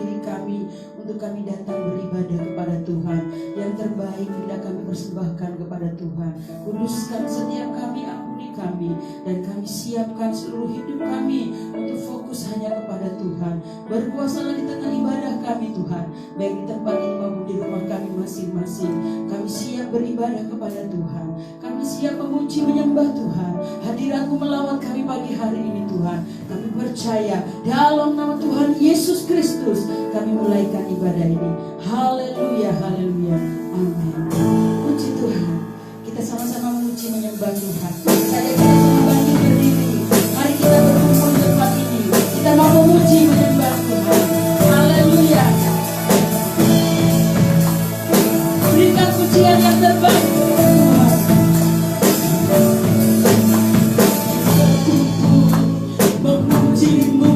diri kami untuk kami datang beribadah kepada Tuhan. Yang terbaik bila kami persembahkan kepada Tuhan. Kuduskan setiap kami, ampuni kami, dan kami siapkan seluruh hidup kami untuk fokus hanya kepada Tuhan. Berkuasalah di tengah ibadah kami Tuhan, baik di tempat ini maupun di rumah kami masing-masing. Kami siap beribadah kepada Tuhan. Kami siap memuji menyembah Tuhan. Hadirat-Mu melawat kami pagi hari ini Tuhan. Kami percaya dalam nama Tuhan Yesus Kristus kami mulaikan ibadah ini. Haleluya, haleluya, amin. Puji Tuhan. Kita sama-sama memuji menyembah Tuhan. Saya kita sama bangkit berdiri. Mari kita berkumpul di tempat ini. Kita mau memuji menyembah Tuhan. Haleluya. Berikan pujian yang terbaik. Memujimu,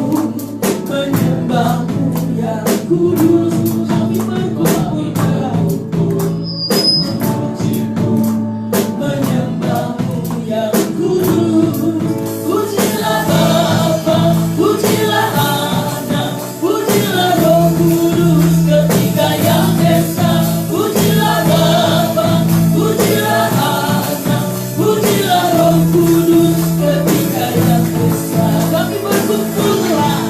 menyembahmu yang kudus. Kami berkumpul berkumpul. Memujimu, menyembahmu yang kudus. Pujilah Bapa, pujilah Anak, pujilah Roh Kudus, ketiga yang esa. Pujilah Bapa, pujilah Anak, pujilah Roh Kudus, ketiga yang esa. Kami berkumpul Tuhan.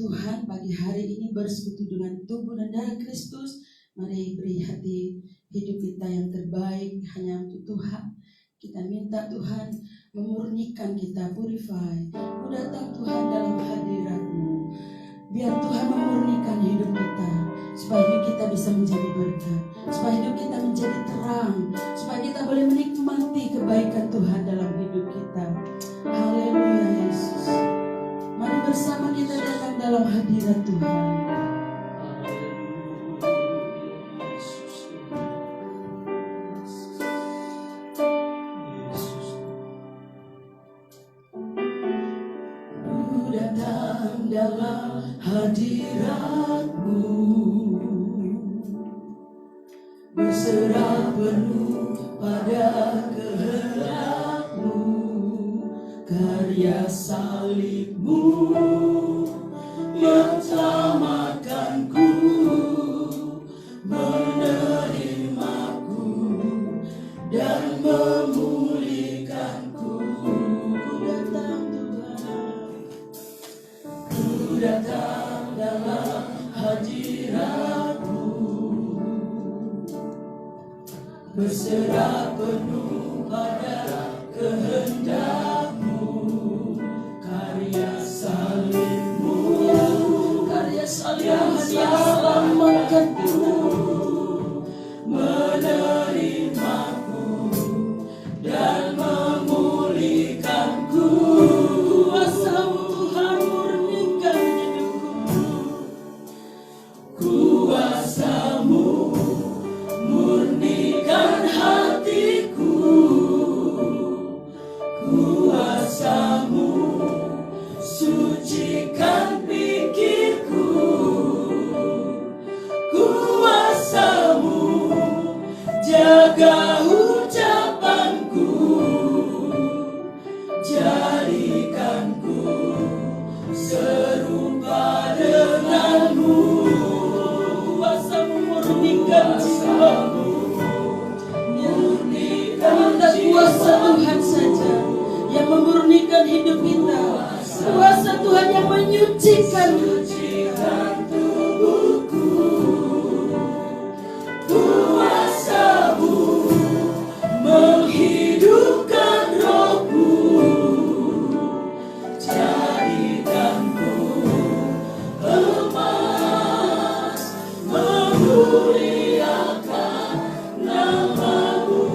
Tuhan, pagi hari ini bersekutu dengan tubuh dan darah Kristus. Mari beri hati hidup kita yang terbaik hanya untuk Tuhan. Kita minta Tuhan memurnikan kita, purify. Ku datang Tuhan dalam hadirat-Mu. Biar Tuhan memurnikan hidup kita, supaya hidup kita bisa menjadi berkat, supaya hidup kita menjadi terang, supaya kita boleh menikmati kebaikan Tuhan dalam hidup kita. Haleluya Yesus. Mari bersama kita datang dalam hadirat Tuhan. Ku datang dalam hadirat-Mu, berserah penuh pada kehendak-Mu. Karya salib-Mu yang selamatkanku, menerimaku dan memulihkanku. Ku datang Tuhan, ku datang dalam hadirat-Mu, berserah penuh pada kehendak. Yang selamatkanku, menerimaku dan memulihkanku. Kuasa-Mu Tuhan murnikan hidupku, kuasa-Mu murnikan hatiku. hidup kita. Kuasa Tuhan yang menyucikan tubuhku, kuasa-Mu menghidupkan rohku, jadikanku emas, memuliakan nama-Mu.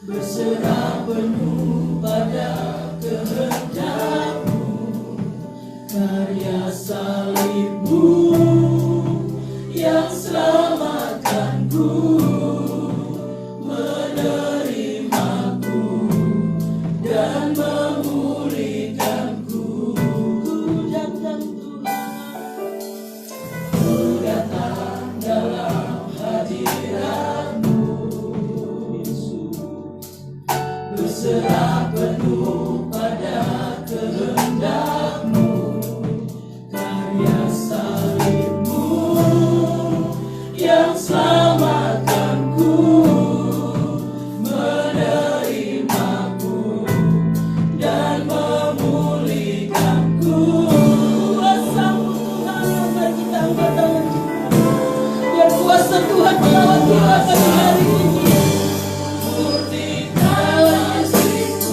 Berserah penuh pada kehendak-Mu, karya salib-Mu yang selamatkanku, menerimaku dan memulihkanku. Ku datang Tuhan, ku datang dalam hadirat-Mu, berserah penuh pada kehendak-Mu, karya salib-Mu yang selamatkanku, menerimaku dan memulihkanku. kuasa-Mu Tuhan. Mari kita angkat tangan kita. Biar kuasa Tuhan melawat kita pada hari ini.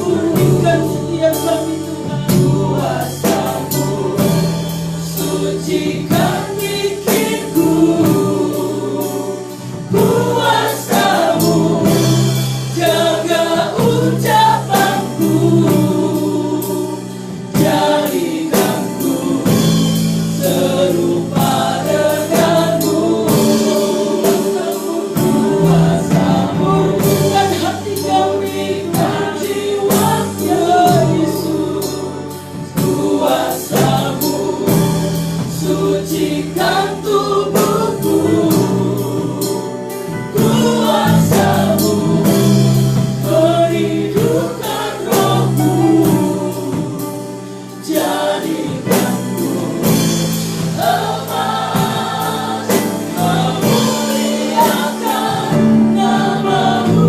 Murnikan setiap kami Tuhan. Kuasa-Mu sucikan pikirku, kuasa-Mu jaga ucapanku, jadikanku serupa denganmu. Kuasa-Mu Murnikan hati kami. dan jiwaku, Yesus. Kuasa-Mu sucikan tubuhku, kuasa-Mu menghidupkan rohku, jadikanku emas, memuliakan nama-Mu.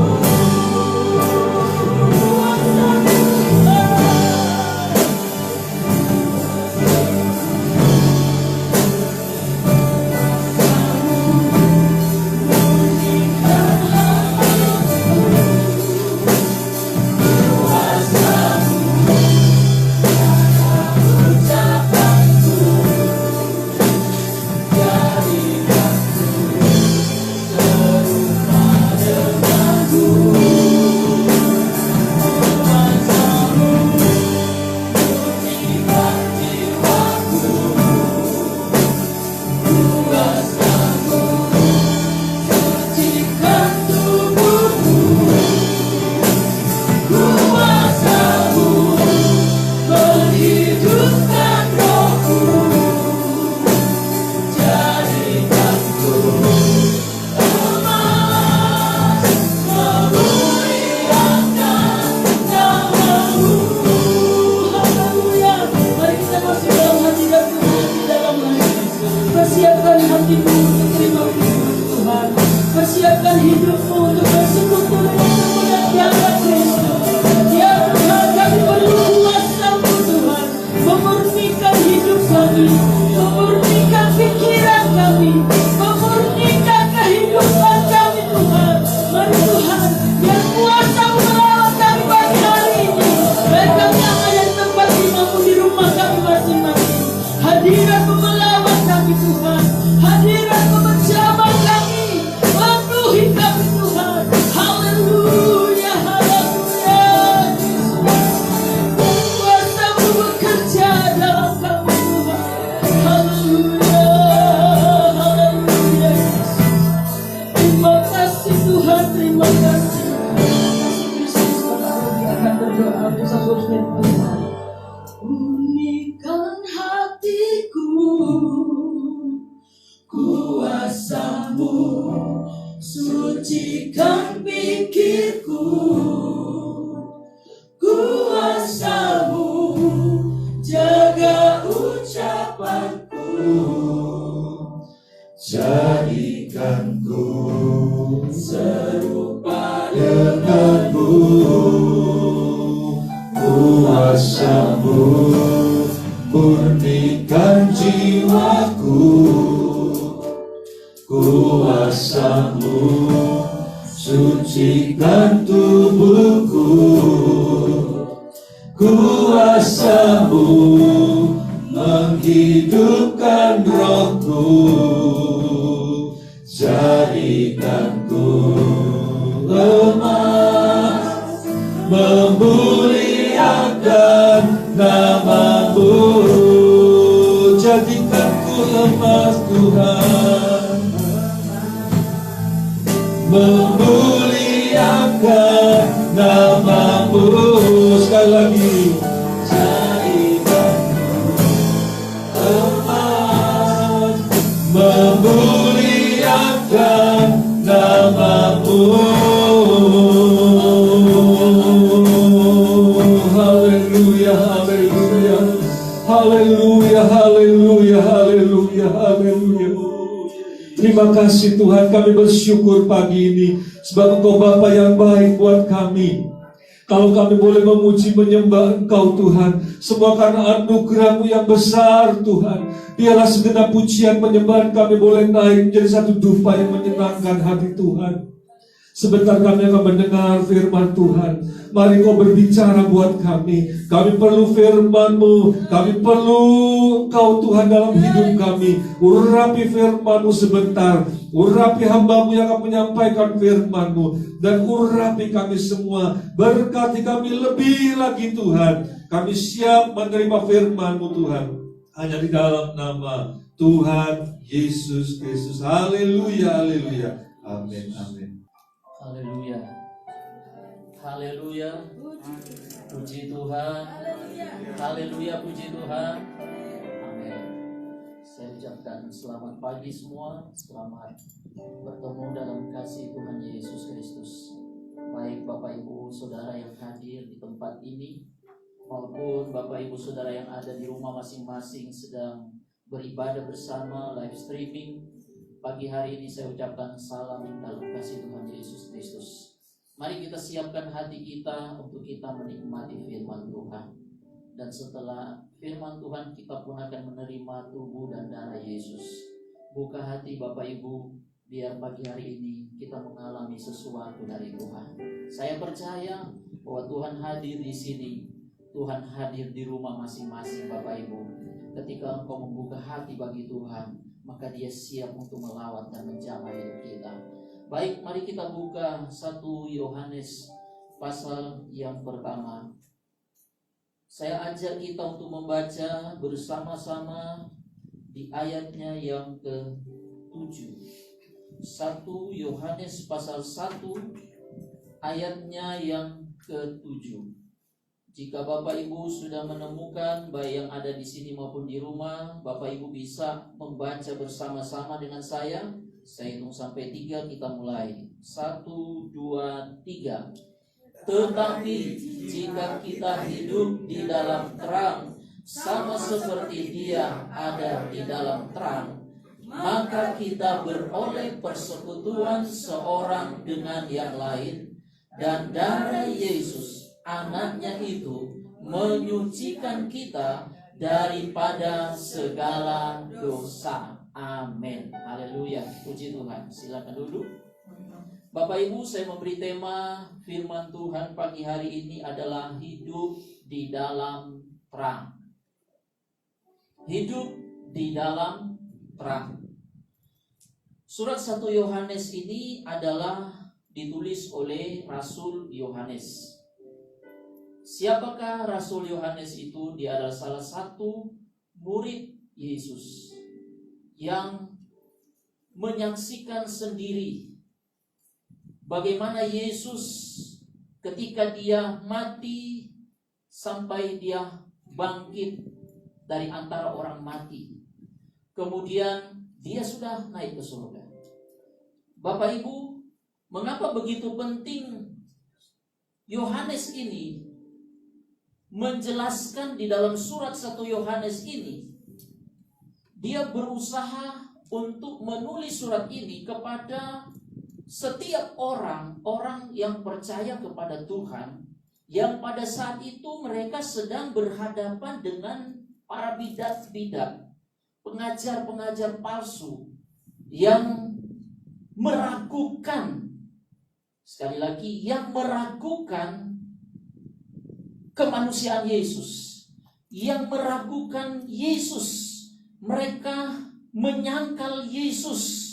Persiapkan hatimu untuk terima firman Tuhan. Persiapkan hidupmu untuk bersekutu denganmu dan diangkat Kristus. Ya Tuhan, kami perlu kuasa-Mu Tuhan, memurnikan hidup kami, memurnikan pikiran kami, memurnikan kehidupan kami Tuhan. Mari Tuhan, biar kuasa-Mu melawat kami pagi hari ini. Baik kami yang ada di tempat imamu di rumah kami masing-masing. Hadirat-Mu melawat kami Tuhan, hadirat-Mu menjamah kami, penuhi kami Tuhan. Haleluya, haleluya. Kuasa-Mu bekerja dalam kami Tuhan. Haleluya, haleluya. Terima kasih Tuhan, terima kasih. Terima kasih Kristus. Bapak Robi akan berdoa untuk satu firman Tuhan. Unikan hatiku, kuasa-Mu sucikan pikirku, kuasamu jaga ucapanku, jadikanku serupa denganmu, kuasamu murnikan jiwaku, kuasamu sucikan tubuhku, kuasamu menghidupkan rohku, jadikanku lemas, memuliakan namamu, jadikanku lemas Tuhan, memuliakan namamu. Sekali lagi, jadikanku lemas, memuliakan namamu. Haleluya, haleluya, haleluya, haleluya, haleluya, haleluya. Terima kasih Tuhan, kami bersyukur pagi ini sebab Engkau Bapa yang baik buat kami. Kalau kami boleh memuji menyembah Engkau Tuhan, semua karena anugerah-Mu yang besar Tuhan. Biarlah segenap pujian penyembahan kami boleh naik menjadi satu dupa yang menyenangkan hati Tuhan. Sebentar kami akan mendengar firman Tuhan. Mari Kau berbicara buat kami. Kami perlu firman-Mu. Kami perlu Engkau Tuhan dalam hidup kami. Urapi firman-Mu sebentar. Urapi hamba-Mu yang akan menyampaikan firman-Mu. Dan urapi kami semua. Berkati kami lebih lagi Tuhan. Kami siap menerima firman-Mu Tuhan. Hanya di dalam nama Tuhan Yesus Kristus. Haleluya, haleluya. Amin, amin. Haleluya. Haleluya. Puji Tuhan. Haleluya, puji Tuhan. Amin. Saya ucapkan selamat pagi semua. Selamat bertemu dalam kasih Tuhan Yesus Kristus. Baik Bapak Ibu Saudara yang hadir di tempat ini, maupun Bapak Ibu Saudara yang ada di rumah masing-masing sedang beribadah bersama live streaming. Pagi hari ini saya ucapkan salam dalam kasih Tuhan Yesus Kristus. Mari kita siapkan hati kita untuk kita menikmati firman Tuhan. Dan setelah firman Tuhan kita pun akan menerima tubuh dan darah Yesus. Buka hati Bapak Ibu, biar pagi hari ini kita mengalami sesuatu dari Tuhan. Saya percaya bahwa Tuhan hadir di sini. Tuhan hadir di rumah masing-masing Bapak Ibu. Ketika engkau membuka hati bagi Tuhan, maka Dia siap untuk melawat dan menjamah hidup kita. Baik, mari kita buka 1 Yohanes pasal yang pertama. Saya ajak kita untuk membaca bersama-sama di ayatnya yang ke-7. 1 Yohanes pasal 1 ayatnya yang ke-7. Jika Bapak Ibu sudah menemukan, baik yang ada di sini maupun di rumah, Bapak Ibu bisa membaca bersama-sama dengan saya. Saya hitung sampai 3, kita mulai. 1, 2, 3. Tetapi jika kita hidup di dalam terang, sama seperti Dia ada di dalam terang, maka kita beroleh persekutuan seorang dengan yang lain, dan darah Yesus Anaknya itu menyucikan kita daripada segala dosa. Amin. Haleluya. Puji Tuhan. Silakan duduk. Bapak Ibu, saya memberi tema firman Tuhan pagi hari ini adalah hidup di dalam terang. Hidup di dalam terang. Surat 1 Yohanes ini adalah ditulis oleh Rasul Yohanes. Siapakah Rasul Yohanes itu? Dia adalah salah satu murid Yesus yang menyaksikan sendiri bagaimana Yesus ketika Dia mati sampai Dia bangkit dari antara orang mati. Kemudian Dia sudah naik ke surga. Bapak Ibu, mengapa begitu penting Yohanes ini menjelaskan di dalam surat 1 Yohanes ini? Dia berusaha untuk menulis surat ini kepada setiap orang yang percaya kepada Tuhan, yang pada saat itu mereka sedang berhadapan dengan para bidat-bidat, pengajar-pengajar palsu yang meragukan, sekali lagi, yang meragukan kemanusiaan Yesus, yang meragukan Yesus. Mereka menyangkal Yesus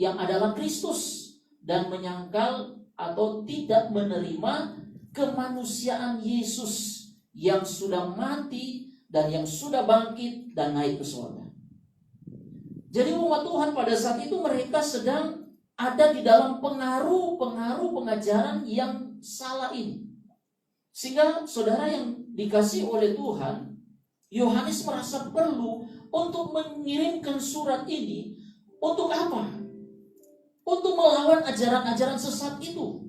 yang adalah Kristus dan menyangkal atau tidak menerima kemanusiaan Yesus yang sudah mati dan yang sudah bangkit dan naik ke surga. Jadi umat Tuhan pada saat itu mereka sedang ada di dalam pengaruh pengajaran yang salah ini. Sehingga saudara yang dikasih oleh Tuhan, Yohanes merasa perlu untuk mengirimkan surat ini. Untuk apa? Untuk melawan ajaran-ajaran sesat itu.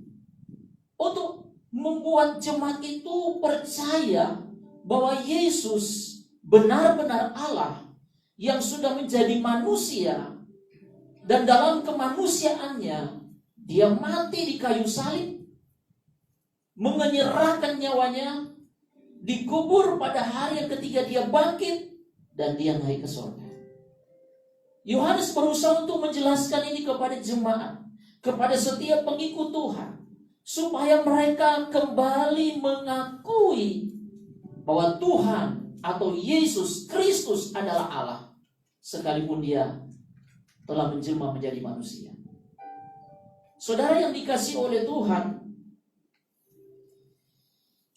Untuk membuat jemaat itu percaya bahwa Yesus benar-benar Allah yang sudah menjadi manusia, dan dalam kemanusiaannya dia mati di kayu salib, menyerahkan nyawanya, dikubur pada hari yang ketiga dia bangkit, dan dia naik ke surga. Yohanes berusaha untuk menjelaskan ini kepada jemaat, kepada setiap pengikut Tuhan, supaya mereka kembali mengakui bahwa Tuhan atau Yesus Kristus adalah Allah, sekalipun dia telah menjelma menjadi manusia. Saudara yang dikasihi oleh Tuhan,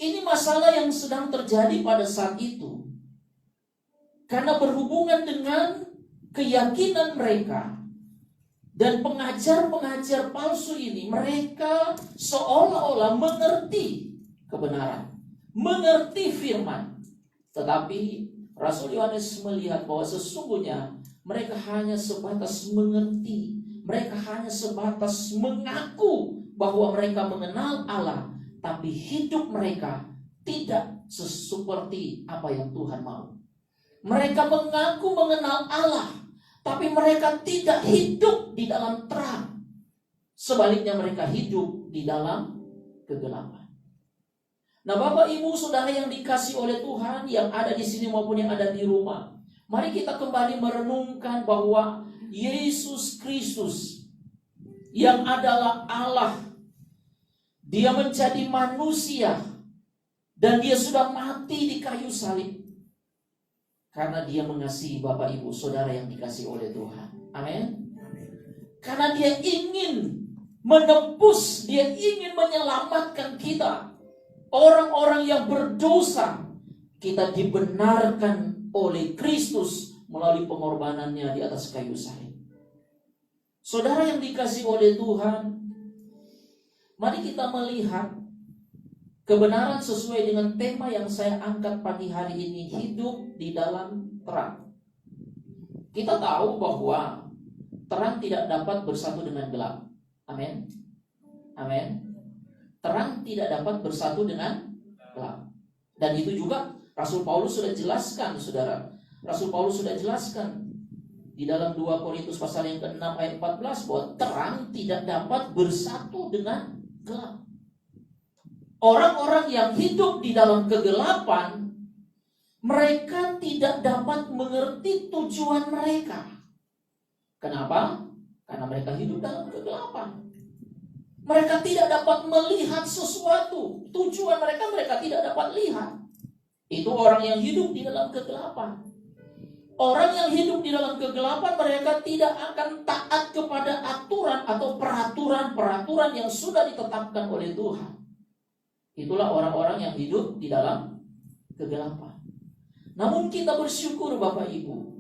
ini masalah yang sedang terjadi pada saat itu. Karena berhubungan dengan keyakinan mereka dan pengajar-pengajar palsu ini, mereka seolah-olah mengerti kebenaran, mengerti firman. Tetapi Rasul Yohanes melihat bahwa sesungguhnya mereka hanya sebatas mengerti, mereka hanya sebatas mengaku bahwa mereka mengenal Allah, tapi hidup mereka tidak seperti apa yang Tuhan mau. Mereka mengaku mengenal Allah, tapi mereka tidak hidup di dalam terang. Sebaliknya mereka hidup di dalam kegelapan. Nah, Bapak Ibu Saudara yang dikasihi oleh Tuhan, yang ada di sini maupun yang ada di rumah, mari kita kembali merenungkan bahwa Yesus Kristus yang adalah Allah, dia menjadi manusia dan dia sudah mati di kayu salib karena dia mengasihi Bapak Ibu Saudara yang dikasihi oleh Tuhan. Amin. Karena dia ingin menebus, dia ingin menyelamatkan kita, orang-orang yang berdosa. Kita dibenarkan oleh Kristus melalui pengorbanannya di atas kayu salib. Saudara yang dikasihi oleh Tuhan, mari kita melihat kebenaran sesuai dengan tema yang saya angkat pagi hari ini, hidup di dalam terang. Kita tahu bahwa terang tidak dapat bersatu dengan gelap. Amin. Amin. Terang tidak dapat bersatu dengan gelap. Dan itu juga Rasul Paulus sudah jelaskan, saudara. Rasul Paulus sudah jelaskan di dalam 2 Korintus pasal yang ke-6 ayat 14 bahwa terang tidak dapat bersatu dengan gelap. Orang-orang yang hidup di dalam kegelapan, mereka tidak dapat mengerti tujuan mereka. Kenapa? Karena mereka hidup dalam kegelapan. Mereka tidak dapat melihat sesuatu. Tujuan mereka tidak dapat lihat. Itu orang yang hidup di dalam kegelapan. Orang yang hidup di dalam kegelapan, mereka tidak akan taat kepada aturan atau peraturan-peraturan yang sudah ditetapkan oleh Tuhan. Itulah orang-orang yang hidup di dalam kegelapan. Namun kita bersyukur Bapak Ibu,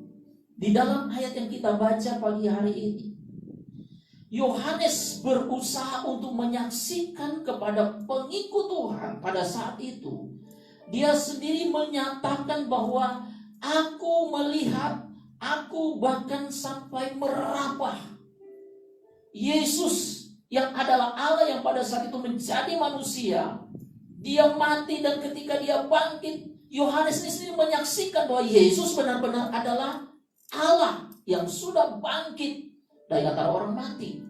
di dalam ayat yang kita baca pagi hari ini, Yohanes berusaha untuk menyaksikan kepada pengikut Tuhan pada saat itu. Dia sendiri menyatakan bahwa aku melihat, aku bahkan sampai meraba. Yesus yang adalah Allah yang pada saat itu menjadi manusia, dia mati dan ketika dia bangkit, Yohanes ini sendiri menyaksikan bahwa Yesus benar-benar adalah Allah yang sudah bangkit dari antara orang mati.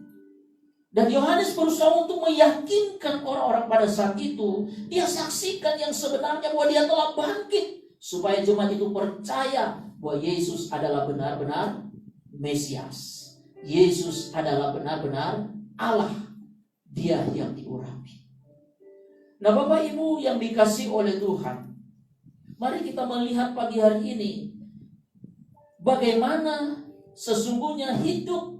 Dan Yohanes berusaha untuk meyakinkan orang-orang pada saat itu, dia saksikan yang sebenarnya bahwa dia telah bangkit, supaya jemaat itu percaya bahwa Yesus adalah benar-benar Mesias. Yesus adalah benar-benar Allah, dia yang diurapi. Nah, Bapak Ibu yang dikasihi oleh Tuhan, mari kita melihat pagi hari ini bagaimana sesungguhnya hidup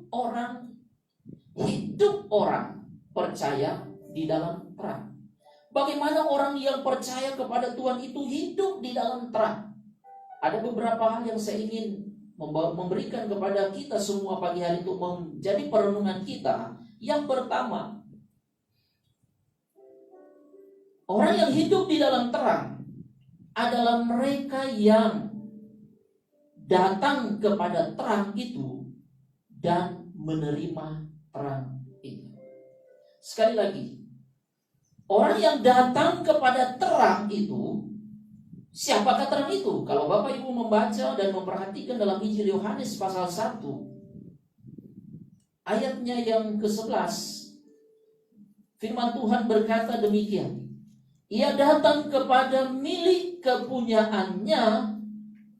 orang percaya di dalam terang. Bagaimana orang yang percaya kepada Tuhan itu hidup di dalam terang. Ada beberapa hal yang saya ingin memberikan kepada kita semua pagi hari itu menjadi perenungan kita. Yang pertama, orang yang hidup di dalam terang adalah mereka yang datang kepada terang itu dan menerima terang itu. Sekali lagi, orang yang datang kepada terang itu, siapakah terang itu? Kalau Bapak Ibu membaca dan memperhatikan dalam Injil Yohanes pasal 1, ayatnya yang ke-11, firman Tuhan berkata demikian. Ia datang kepada milik kepunyaannya,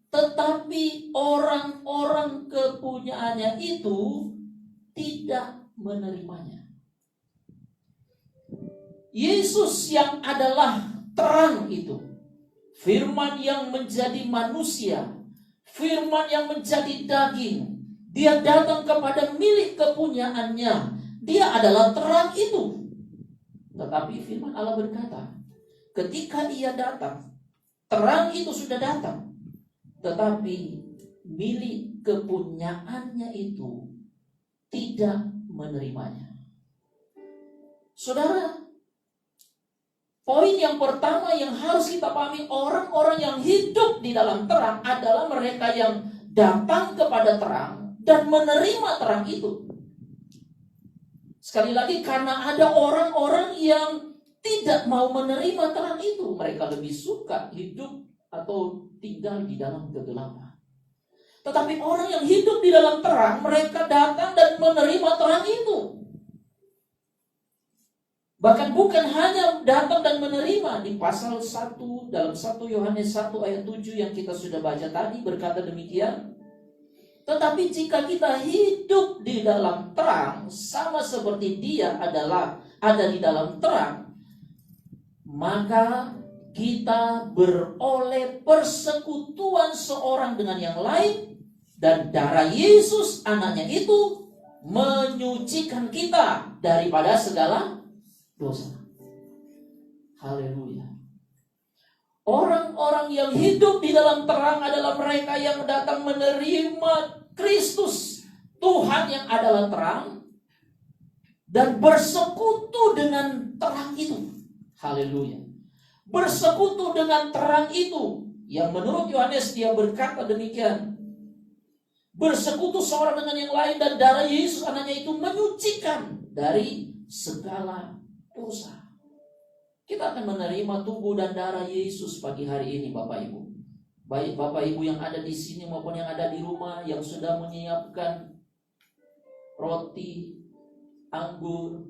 tetapi orang-orang kepunyaannya itu tidak menerimanya. Yesus yang adalah terang itu, firman yang menjadi manusia, firman yang menjadi daging, dia datang kepada milik kepunyaannya, dia adalah terang itu. Tetapi firman Allah berkata, ketika ia datang, terang itu sudah datang, tetapi milik kepunyaannya itu tidak menerimanya. Saudara, poin yang pertama yang harus kita pahami, orang-orang yang hidup di dalam terang adalah mereka yang datang kepada terang dan menerima terang itu. Sekali lagi, karena ada orang-orang yang tidak mau menerima terang itu, mereka lebih suka hidup atau tinggal di dalam kegelapan. Tetapi orang yang hidup di dalam terang, mereka datang dan menerima terang itu. Bahkan bukan hanya datang dan menerima. Di pasal 1, dalam 1 Yohanes 1 ayat 7 yang kita sudah baca tadi berkata demikian. Tetapi jika kita hidup di dalam terang, sama seperti dia ada di dalam terang, maka kita beroleh persekutuan seorang dengan yang lain, dan darah Yesus anaknya itu menyucikan kita daripada segala dosa. Haleluya. Orang-orang yang hidup di dalam terang adalah mereka yang datang menerima Kristus, Tuhan yang adalah terang, dan bersekutu dengan terang itu. Haleluya. Bersekutu dengan terang itu, yang menurut Yohanes dia berkata demikian. Bersekutu seorang dengan yang lain, dan darah Yesus anaknya itu menyucikan dari segala dosa. Kita akan menerima tubuh dan darah Yesus pagi hari ini, Bapak Ibu. Baik Bapak Ibu yang ada di sini maupun yang ada di rumah, yang sudah menyiapkan roti, anggur,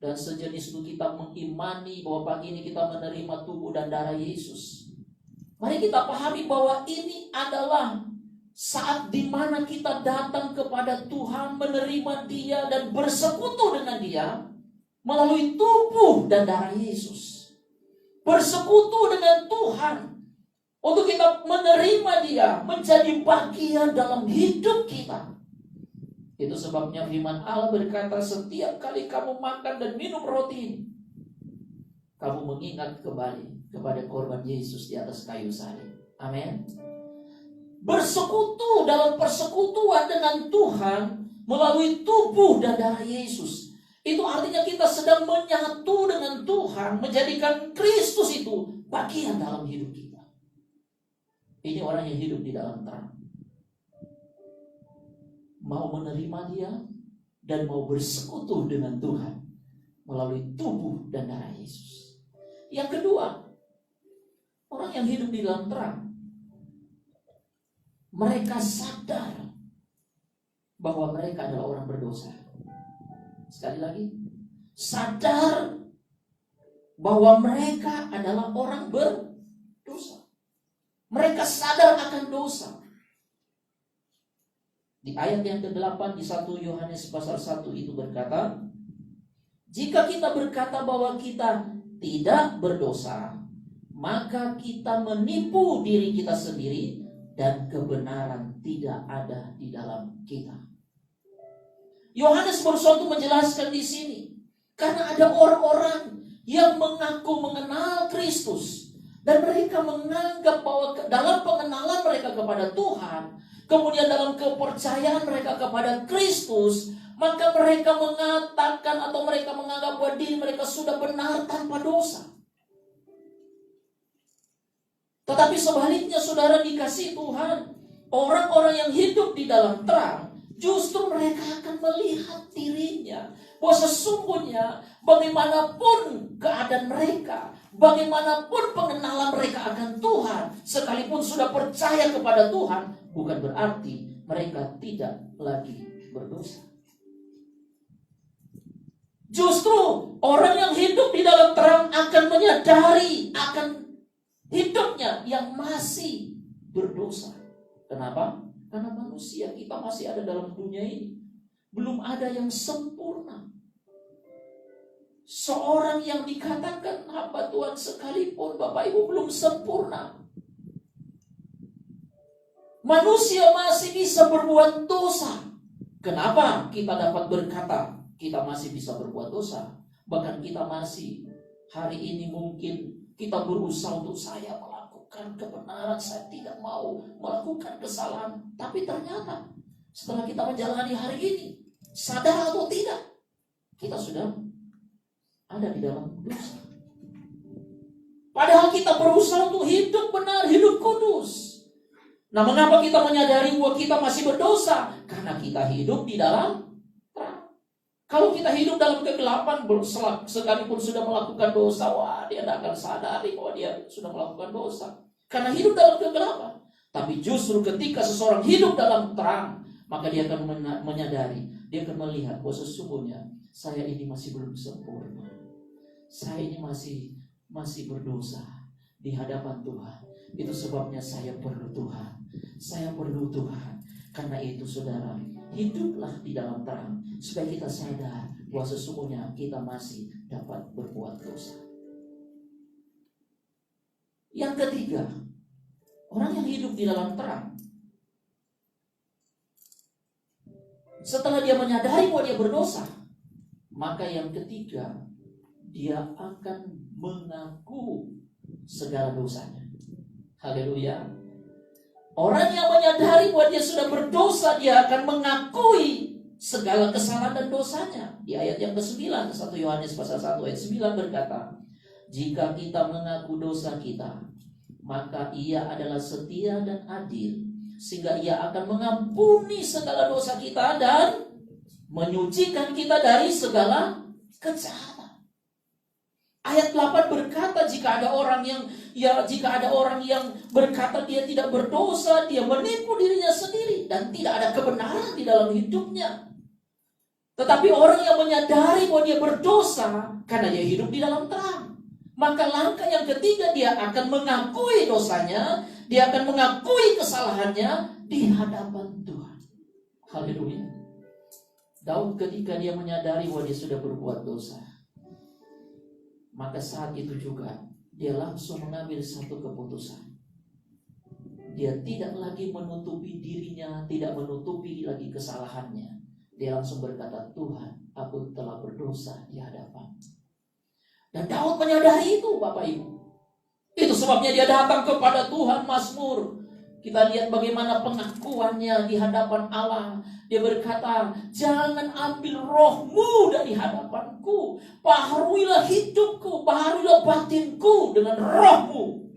dan sejenis itu, kita mengimani bahwa pagi ini kita menerima tubuh dan darah Yesus. Mari kita pahami bahwa ini adalah saat dimana kita datang kepada Tuhan, menerima Dia dan bersekutu dengan Dia melalui tubuh dan darah Yesus. Bersekutu dengan Tuhan untuk kita menerima Dia menjadi bagian dalam hidup kita. Itu sebabnya firman Allah berkata, setiap kali kamu makan dan minum roti, kamu mengingat kembali kepada korban Yesus di atas kayu salib. Amin. Bersekutu dalam persekutuan dengan Tuhan melalui tubuh dan darah Yesus. Itu artinya kita sedang menyatu dengan Tuhan, menjadikan Kristus itu bagian dalam hidup kita. Ini orang yang hidup di dalam terang. Mau menerima Dia, dan mau bersekutu dengan Tuhan melalui tubuh dan darah Yesus. Yang kedua, orang yang hidup di dalam terang, mereka sadar bahwa mereka adalah orang berdosa. Sekali lagi, sadar bahwa mereka adalah orang berdosa. Mereka sadar akan dosa. Di ayat yang ke-8 di 1 Yohanes pasal 1 itu berkata, jika kita berkata bahwa kita tidak berdosa, maka kita menipu diri kita sendiri dan kebenaran tidak ada di dalam kita. Yohanes berusaha untuk menjelaskan di sini, karena ada orang-orang yang mengaku mengenal Kristus dan mereka menganggap bahwa dalam pengenalan mereka kepada Tuhan, kemudian dalam kepercayaan mereka kepada Kristus, maka mereka mengatakan atau mereka menganggap bahwa diri mereka sudah benar tanpa dosa. Tetapi sebaliknya, saudara dikasihi Tuhan, orang-orang yang hidup di dalam terang, justru mereka akan melihat dirinya bahwa sesungguhnya bagaimanapun keadaan mereka, bagaimanapun pengenalan mereka akan Tuhan, sekalipun sudah percaya kepada Tuhan, bukan berarti mereka tidak lagi berdosa. Justru orang yang hidup di dalam terang akan menyadari akan hidupnya yang masih berdosa. Kenapa? Karena manusia kita masih ada dalam dunia ini. Belum ada yang sempurna. Seorang yang dikatakan hamba Tuhan sekalipun, Bapak Ibu, belum sempurna. Manusia masih bisa berbuat dosa. Kenapa kita dapat berkata kita masih bisa berbuat dosa? Bahkan kita masih hari ini mungkin kita berusaha untuk saya melakukan kebenaran, saya tidak mau melakukan kesalahan. Tapi ternyata setelah kita menjalani hari ini, sadar atau tidak, kita sudah ada di dalam dosa. Padahal kita berusaha untuk hidup benar, hidup kudus. Nah, mengapa kita menyadari bahwa kita masih berdosa? Karena kita hidup di dalam terang. Kalau kita hidup dalam kegelapan, sekalipun sudah melakukan dosa, wah, dia tidak akan sadari bahwa dia sudah melakukan dosa. Karena hidup dalam kegelapan. Tapi justru ketika seseorang hidup dalam terang, maka dia akan menyadari, dia akan melihat bahwa sesungguhnya saya ini masih belum sempurna. Saya ini masih berdosa di hadapan Tuhan. Itu sebabnya saya perlu Tuhan. Saya perlu Tuhan. Karena itu, saudara, hiduplah di dalam terang supaya kita sadar bahwa sesungguhnya kita masih dapat berbuat dosa. Yang ketiga, orang yang hidup di dalam terang, setelah dia menyadari bahwa dia berdosa, maka yang ketiga, dia akan mengaku segala dosanya. Haleluya. Orang yang menyadari bahwa dia sudah berdosa, dia akan mengakui segala kesalahan dan dosanya. Di ayat yang ke-9, 1 Yohanes pasal 1 ayat 9 berkata, jika kita mengaku dosa kita, maka ia adalah setia dan adil, sehingga ia akan mengampuni segala dosa kita dan menyucikan kita dari segala kejahatan. Ayat 8 berkata, jika ada orang yang berkata dia tidak berdosa, dia menipu dirinya sendiri dan tidak ada kebenaran di dalam hidupnya. Tetapi orang yang menyadari bahwa dia berdosa karena dia hidup di dalam terang, maka langkah yang ketiga, dia akan mengakui dosanya, dia akan mengakui kesalahannya di hadapan Tuhan. Haleluya. Daud ketika dia menyadari bahwa dia sudah berbuat dosa, maka saat itu juga dia langsung mengambil satu keputusan. Dia tidak lagi menutupi dirinya, tidak menutupi lagi kesalahannya. Dia langsung berkata, Tuhan, aku telah berdosa di hadapan. Dan Daud menyadari itu, Bapak Ibu. Itu sebabnya dia datang kepada Tuhan, Mazmur. Kita lihat bagaimana pengakuannya di hadapan Allah. Dia berkata, jangan ambil rohmu dari hadapanku. Baharuilah hidupku, baharuilah batinku dengan rohmu.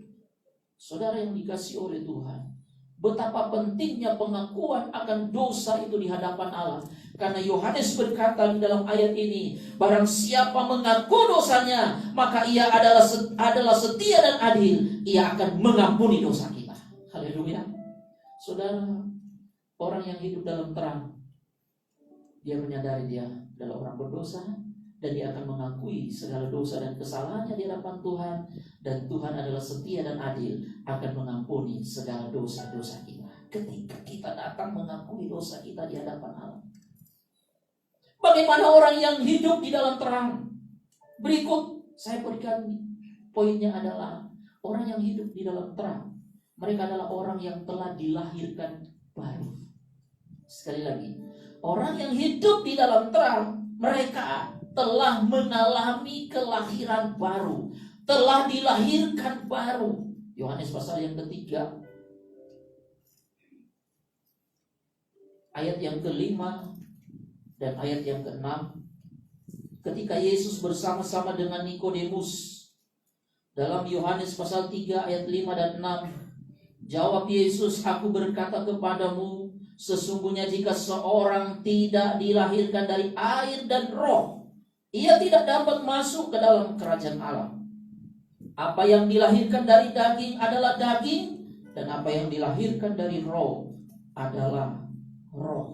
Saudara yang dikasihi oleh Tuhan, betapa pentingnya pengakuan akan dosa itu di hadapan Allah. Karena Yohanes berkata di dalam ayat ini, barang siapa mengaku dosanya, maka ia adalah setia dan adil. Ia akan mengampuni dosa kita. Haleluya. Saudara, orang yang hidup dalam terang, dia menyadari dia adalah orang berdosa, dan dia akan mengakui segala dosa dan kesalahannya di hadapan Tuhan. Dan Tuhan adalah setia dan adil, akan mengampuni segala dosa-dosa kita. Ketika kita datang mengakui dosa kita di hadapan Allah. Bagaimana orang yang hidup di dalam terang? Berikut saya berikan poinnya adalah orang yang hidup di dalam terang. Mereka adalah orang yang telah dilahirkan baru. Sekali lagi, orang yang hidup di dalam terang, mereka telah mengalami kelahiran baru, telah dilahirkan baru. Yohanes pasal yang ketiga, ayat yang kelima dan ayat yang keenam. Ketika Yesus bersama-sama dengan Nikodemus dalam Yohanes pasal 3 ayat 5 dan 6, jawab Yesus, aku berkata kepadamu, sesungguhnya jika seorang tidak dilahirkan dari air dan roh, ia tidak dapat masuk ke dalam kerajaan Allah. Apa yang dilahirkan dari daging adalah daging, dan apa yang dilahirkan dari roh adalah roh.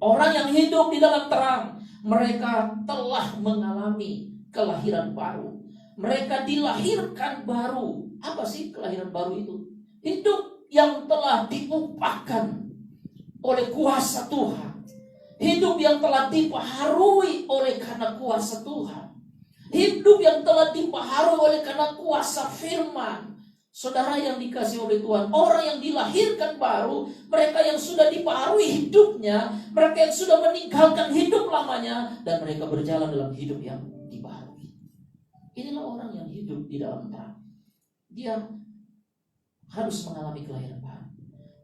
Orang yang hidup di dalam terang, mereka telah mengalami kelahiran baru. Mereka dilahirkan baru. Apa sih kelahiran baru itu? Hidup yang telah diubahkan oleh kuasa Tuhan. Hidup yang telah dibaharui oleh karena kuasa Tuhan. Hidup yang telah dibaharui oleh karena kuasa firman. Saudara yang dikasihi oleh Tuhan, orang yang dilahirkan baru, mereka yang sudah dibaharui hidupnya, mereka yang sudah meninggalkan hidup lamanya, dan mereka berjalan dalam hidup yang dibaharui. Inilah orang yang hidup di dalam terang. Dia harus mengalami kelahiran baru.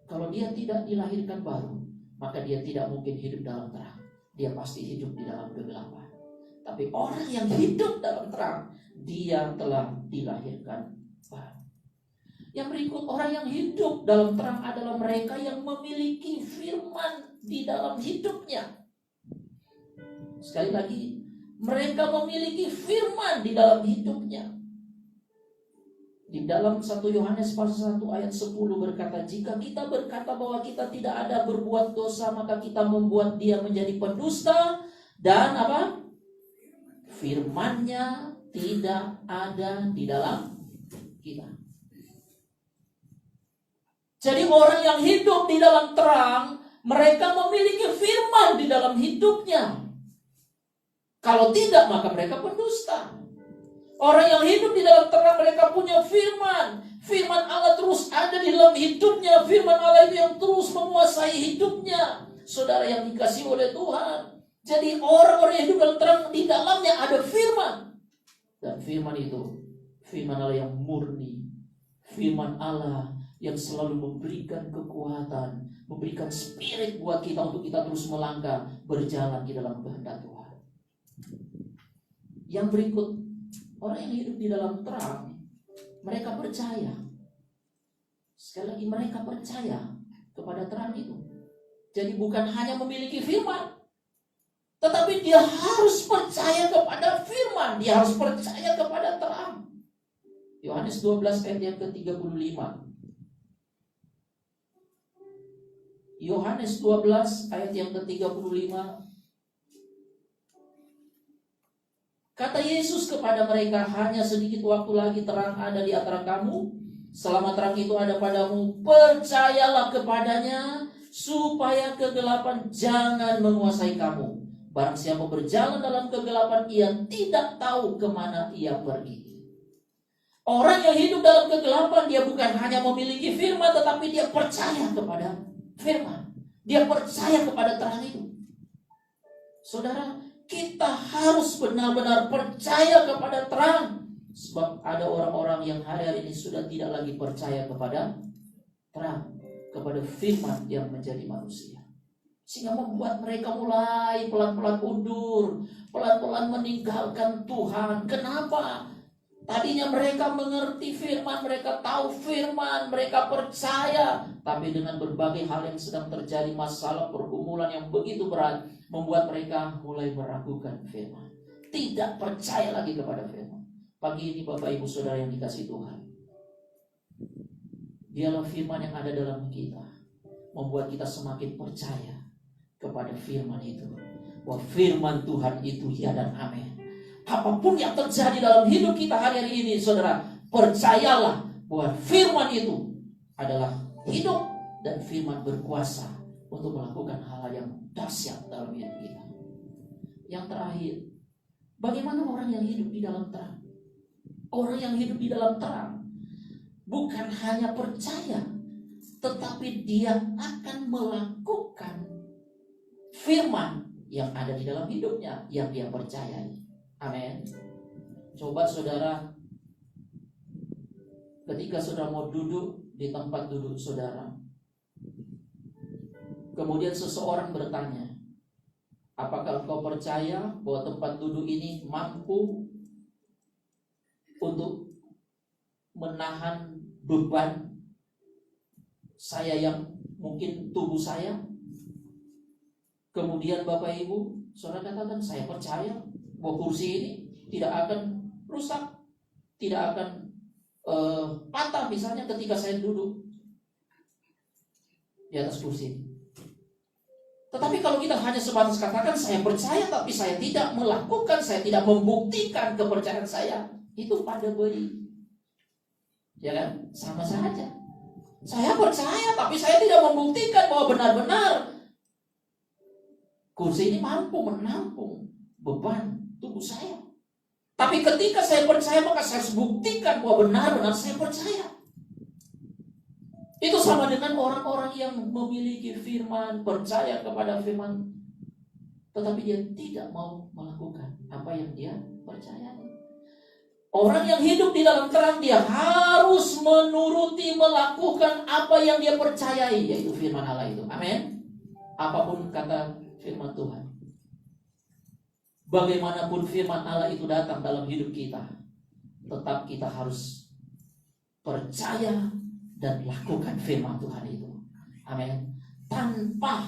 Kalau dia tidak dilahirkan baru, maka dia tidak mungkin hidup dalam terang. Dia pasti hidup di dalam kegelapan. Tapi orang yang hidup dalam terang, dia telah dilahirkan baru. Yang berikut, orang yang hidup dalam terang adalah mereka yang memiliki firman di dalam hidupnya. Sekali lagi, mereka memiliki firman di dalam hidupnya. Di dalam 1 Yohanes pasal 1 ayat 10 berkata, jika kita berkata bahwa kita tidak ada berbuat dosa, maka kita membuat dia menjadi pendusta, dan apa? Firman-Nya tidak ada di dalam kita. Jadi orang yang hidup di dalam terang, mereka memiliki firman di dalam hidupnya. Kalau tidak, maka mereka pendusta. Orang yang hidup di dalam terang, mereka punya firman. Firman Allah terus ada di dalam hidupnya. Firman Allah itu yang terus menguasai hidupnya. Saudara yang dikasihi oleh Tuhan. Jadi orang-orang yang hidup dalam terang, di dalamnya ada firman. Dan firman itu, firman Allah yang murni. Firman Allah yang selalu memberikan kekuatan, memberikan spirit buat kita untuk kita terus melangkah, berjalan di dalam kehendak Tuhan. Yang berikut, orang yang hidup di dalam terang, mereka percaya. Sekali lagi, mereka percaya kepada terang itu. Jadi bukan hanya memiliki firman, tetapi dia harus percaya kepada firman, dia harus percaya kepada terang. Yohanes 12 ayat yang ke-35. Yohanes 12 ayat yang ke-35. Kata Yesus kepada mereka, hanya sedikit waktu lagi terang ada di antara kamu. Selama terang itu ada padamu, percayalah kepadanya, supaya kegelapan jangan menguasai kamu. Barang siapa berjalan dalam kegelapan, ia tidak tahu kemana ia pergi. Orang yang hidup dalam kegelapan, dia bukan hanya memiliki firman, tetapi dia percaya kepada firman. Dia percaya kepada terang itu. Saudara, kita harus benar-benar percaya kepada terang. Sebab ada orang-orang yang hari-hari ini sudah tidak lagi percaya kepada terang, kepada firman yang menjadi manusia. Sehingga membuat mereka mulai pelan-pelan undur, pelan-pelan meninggalkan Tuhan. Kenapa? Tadinya mereka mengerti firman, mereka tahu firman, mereka percaya. Tapi dengan berbagai hal yang sedang terjadi, masalah pergumulan yang begitu berat, membuat mereka mulai meragukan firman. Tidak percaya lagi kepada firman. Pagi ini Bapak Ibu Saudara yang dikasihi Tuhan, dialah firman yang ada dalam kita, membuat kita semakin percaya kepada firman itu. Bahwa firman Tuhan itu ya dan amin. Apapun yang terjadi dalam hidup kita hari-hari ini, saudara, percayalah bahwa firman itu adalah hidup dan firman berkuasa untuk melakukan hal-hal yang dahsyat dalam hidup kita. Yang terakhir, bagaimana orang yang hidup di dalam terang? Orang yang hidup di dalam terang bukan hanya percaya, tetapi dia akan melakukan firman yang ada di dalam hidupnya yang dia percayai. Amin. Coba saudara, ketika saudara mau duduk di tempat duduk saudara, kemudian seseorang bertanya, apakah kau percaya bahwa tempat duduk ini mampu untuk menahan beban saya yang mungkin tubuh saya? Kemudian Bapak Ibu, saudara katakan, saya percaya bahwa kursi ini tidak akan rusak, tidak akan patah misalnya ketika saya duduk di atas kursi. Tetapi kalau kita hanya sebatas katakan saya percaya, tapi saya tidak melakukan, saya tidak membuktikan kepercayaan saya, itu pada beri, ya kan? Sama saja. Saya percaya, tapi saya tidak membuktikan bahwa benar-benar kursi ini mampu menampung beban tubuh saya. Tapi ketika saya percaya, maka saya harus buktikan bahwa benar-benar saya percaya. Itu sama dengan orang-orang yang memiliki firman, percaya kepada firman, tetapi dia tidak mau melakukan apa yang dia percayai. Orang yang hidup di dalam terang, dia harus menuruti, melakukan apa yang dia percayai, yaitu firman Allah itu. Amin. Apapun kata firman Tuhan, bagaimanapun firman Allah itu datang dalam hidup kita, tetap kita harus percaya dan lakukan firman Tuhan itu. Amin. Tanpa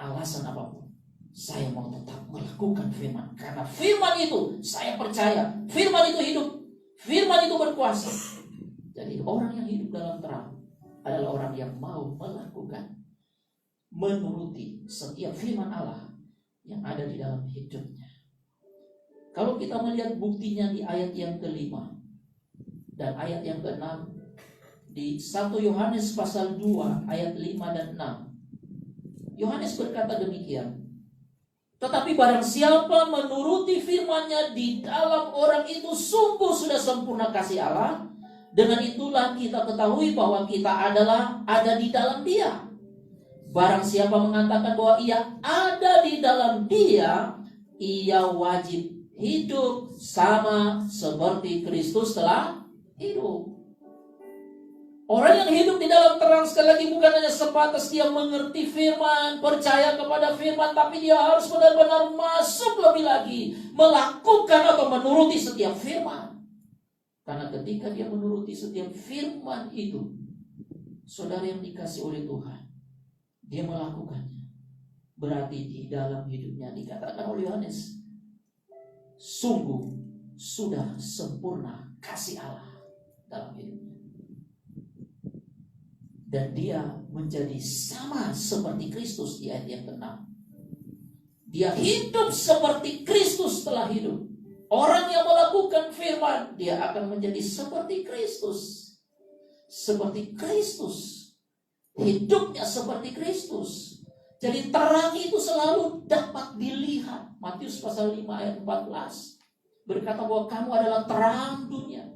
alasan apapun, saya mau tetap melakukan firman, karena firman itu saya percaya, firman itu hidup, firman itu berkuasa. Jadi orang yang hidup dalam terang adalah orang yang mau melakukan, menuruti setiap firman Allah yang ada di dalam hidupnya. Kalau kita melihat buktinya di ayat yang kelima dan ayat yang keenam, di 1 Yohanes pasal 2 ayat 5 dan 6, Yohanes berkata demikian, tetapi barang siapa menuruti firman-Nya, di dalam orang itu sungguh sudah sempurna kasih Allah. Dengan itulah kita ketahui bahwa kita ada di dalam Dia. Barang siapa mengatakan bahwa ia ada di dalam Dia, ia wajib hidup sama seperti Kristus telah hidup. Orang yang hidup di dalam terang, sekali lagi, bukan hanya sebatas dia mengerti firman, percaya kepada firman, tapi dia harus benar-benar masuk lebih lagi, melakukan atau menuruti setiap firman. Karena ketika dia menuruti setiap firman itu, saudara yang dikasih oleh Tuhan, dia melakukannya, berarti di dalam hidupnya, dikatakan oleh Yohanes, sungguh sudah sempurna kasih Allah dalam hidupnya. Dan dia menjadi sama seperti Kristus di ayat yang ke-6. Dia hidup seperti Kristus telah hidup. Orang yang melakukan firman, dia akan menjadi seperti Kristus. Seperti Kristus. Hidupnya seperti Kristus. Jadi terang itu selalu dapat dilihat. Matius pasal 5 ayat 14 berkata bahwa kamu adalah terang dunia.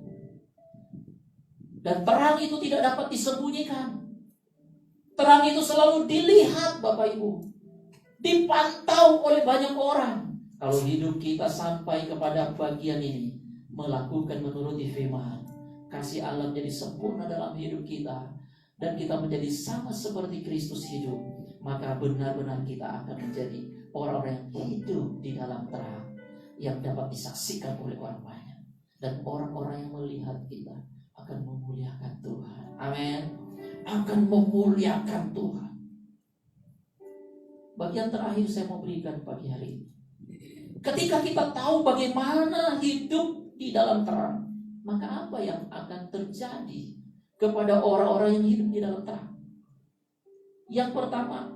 Dan terang itu tidak dapat disembunyikan. Terang itu selalu dilihat, Bapak Ibu, dipantau oleh banyak orang. Kalau hidup kita sampai kepada bagian ini, melakukan menuruti firman, kasih Allah menjadi sempurna dalam hidup kita, dan kita menjadi sama seperti Kristus hidup, maka benar-benar kita akan menjadi orang-orang yang hidup di dalam terang. yang dapat disaksikan oleh orang banyak. Dan orang-orang yang melihat kita akan memuliakan Tuhan. Amin. Akan memuliakan Tuhan. Bagian terakhir saya mau berikan pagi hari ini. Ketika kita tahu bagaimana hidup di dalam terang, maka apa yang akan terjadi kepada orang-orang yang hidup di dalam terang? Yang pertama,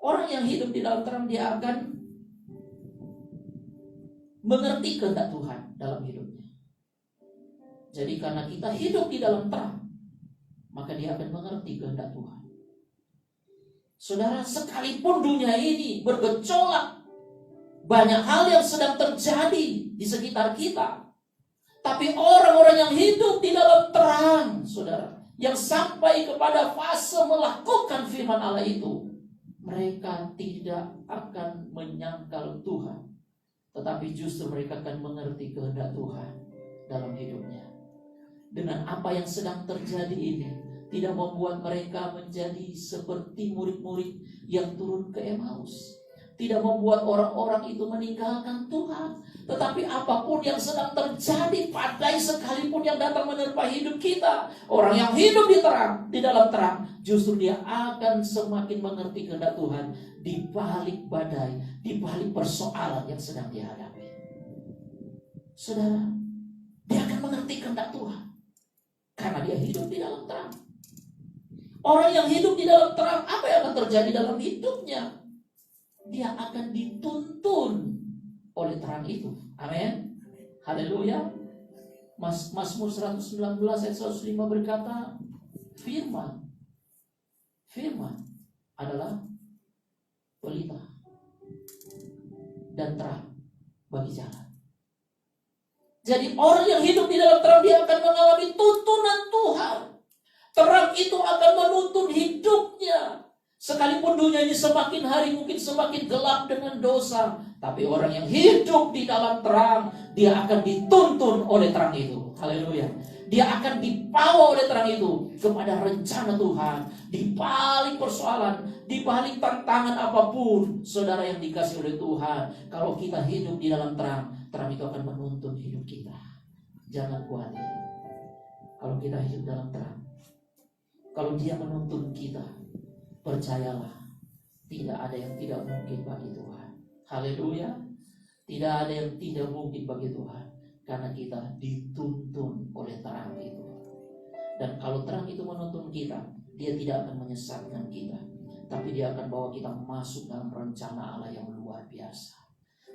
orang yang hidup di dalam terang, dia akan mengerti kehendak Tuhan dalam hidupnya. Jadi karena kita hidup di dalam terang, maka dia akan mengerti kehendak Tuhan. Saudara, sekalipun dunia ini bergejolak, banyak hal yang sedang terjadi di sekitar kita, tapi orang-orang yang hidup di dalam terang, saudara, yang sampai kepada fase melakukan firman Allah itu, mereka tidak akan menyangkal Tuhan, tetapi justru mereka akan mengerti kehendak Tuhan dalam hidupnya. Dengan apa yang sedang terjadi ini, tidak membuat mereka menjadi seperti murid-murid yang turun ke Emmaus. Tidak membuat orang-orang itu meninggalkan Tuhan. Tetapi apapun yang sedang terjadi, badai sekalipun yang datang menerpa hidup kita, orang yang hidup di dalam terang, justru dia akan semakin mengerti kehendak Tuhan di balik badai, di balik persoalan yang sedang dihadapi. Saudara, dia akan mengerti kehendak Tuhan karena dia hidup di dalam terang. Orang yang hidup di dalam terang, apa yang akan terjadi dalam hidupnya? Dia akan dituntun oleh terang itu. Amin. Haleluya. Mazmur 119 ayat 105 berkata, firman adalah pelita dan terang bagi jalan. Jadi orang yang hidup di dalam terang, dia akan mengalami tuntunan Tuhan. Terang itu akan menuntun hidupnya. Sekalipun dunia ini semakin hari mungkin semakin gelap dengan dosa, tapi orang yang hidup di dalam terang, dia akan dituntun oleh terang itu. Haleluya. Dia akan dibawa oleh terang itu kepada rencana Tuhan. Di balik persoalan, di balik tantangan apapun, saudara yang dikasih oleh Tuhan, kalau kita hidup di dalam terang, terang itu akan menuntun hidup kita. Jangan khawatir. Kalau kita hidup dalam terang, kalau dia menuntun kita, percayalah, tidak ada yang tidak mungkin bagi Tuhan. Haleluya. Tidak ada yang tidak mungkin bagi Tuhan, karena kita dituntun oleh terang itu. Dan kalau terang itu menuntun kita, dia tidak akan menyesatkan kita, tapi dia akan bawa kita masuk dalam rencana Allah yang luar biasa,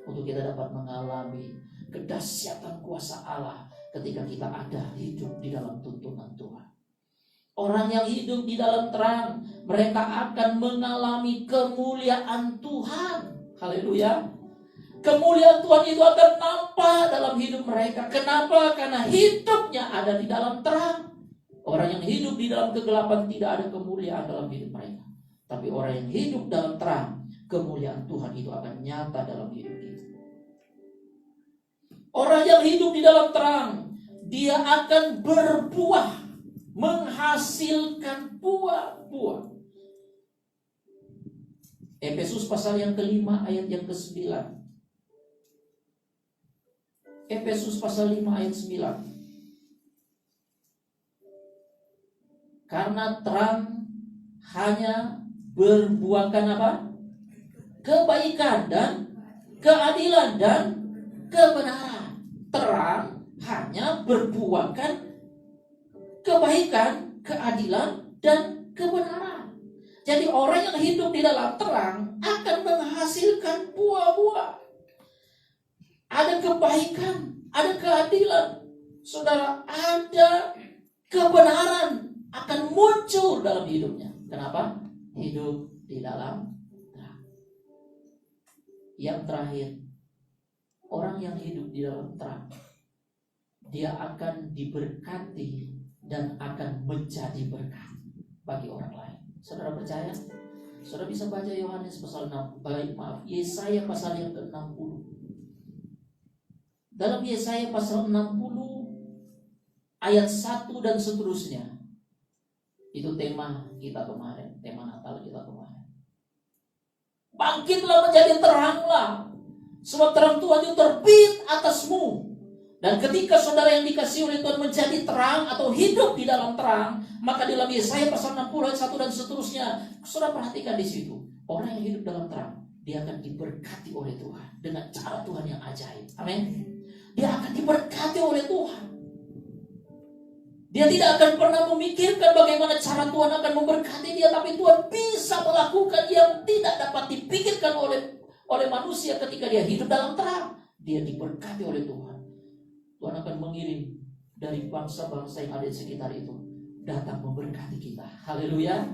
untuk kita dapat mengalami kedahsyatan kuasa Allah ketika kita ada hidup di dalam tuntunan Tuhan. Orang yang hidup di dalam terang, mereka akan mengalami kemuliaan Tuhan. Haleluya. Kemuliaan Tuhan itu akan nampak dalam hidup mereka. Kenapa? Karena hidupnya ada di dalam terang. Orang yang hidup di dalam kegelapan tidak ada kemuliaan dalam hidup mereka. Tapi orang yang hidup dalam terang, kemuliaan Tuhan itu akan nyata dalam hidup kita. Orang yang hidup di dalam terang, dia akan berbuah, menghasilkan buah-buah. Efesus pasal yang kelima ayat yang ke-9. Efesus pasal 5 ayat 9. Karena terang hanya berbuahkan apa? Kebaikan dan keadilan dan kebenaran. Terang hanya berbuahkan kebaikan, keadilan, dan kebenaran. Jadi orang yang hidup di dalam terang akan menghasilkan buah-buah. Ada kebaikan, ada keadilan. Saudara, ada kebenaran akan muncul dalam hidupnya. Kenapa? Hidup di dalam terang. Yang terakhir, orang yang hidup di dalam terang, dia akan diberkati dan akan menjadi berkat bagi orang lain. Saudara percaya? Saudara bisa baca Yohanes pasal 6, Yesaya pasal yang ke-60. Dalam Yesaya pasal 60 ayat 1 dan seterusnya, itu tema kita kemarin, tema Natal kita kemarin. Bangkitlah menjadi teranglah, Sebab terang Tuhan itu terbit atasmu. Dan ketika saudara yang dikasihi oleh Tuhan menjadi terang atau hidup di dalam terang, maka dalam Yesaya pasal 60 ayat 1 dan seterusnya, saudara perhatikan di situ. Orang yang hidup dalam terang, dia akan diberkati oleh Tuhan dengan cara Tuhan yang ajaib. Amin. Dia akan diberkati oleh Tuhan. Dia tidak akan pernah memikirkan bagaimana cara Tuhan akan memberkati dia, tapi Tuhan bisa melakukan yang tidak dapat dipikirkan oleh manusia ketika dia hidup dalam terang. Dia diberkati oleh Tuhan. Tuhan akan mengirim dari bangsa-bangsa yang ada di sekitar itu datang memberkati kita. Haleluya.